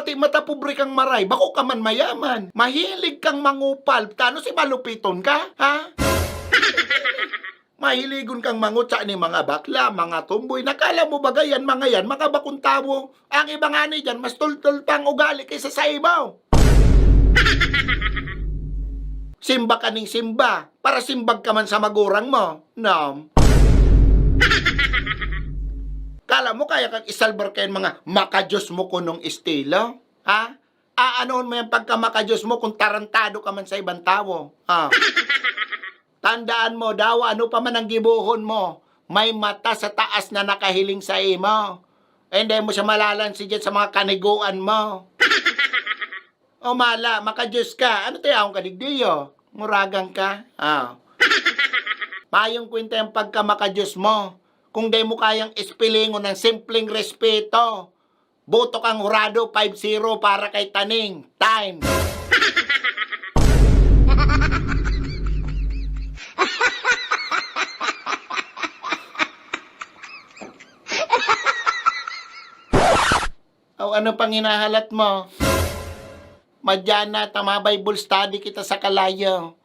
Pati mata pobre kang maray, bako ka man mayaman. Mahilig kang mangupal, tano si malupiton ka, ha? Mahiligon kang mangutsa ni mga bakla, mga tumboy. Nakala mo ba yan, mga bakong tawo? Ang iba nga ni dyan, mas tultul pang ugali kaysa sa ibaw. Simba ka ning simba, para simbag ka man sa magurang mo. No. Kala mo kaya kang isalbar kayo mga makajos mo kunong estilo? Ha? Aanoon mo yung pagka makajos mo kung tarantado ka man sa ibang tao? Ha? Tandaan mo daw, ano pa man ang gibuhon mo, may mata sa taas na nakahiling sa imo. Hindi mo siya malalansi dyan sa mga kaniguan mo. O mala, makajos ka. Ano tayo akong kadigdiyo? Muragang ka? Mayong kwenta yung pagka makajos mo. Kung di mo kayang ispilingon ng simpleng respeto. Boto kang hurado 5-0 para kay Taning. Time. O ano pang hinahalat mo? Madyan na, tama Bible study kita sa kalayo.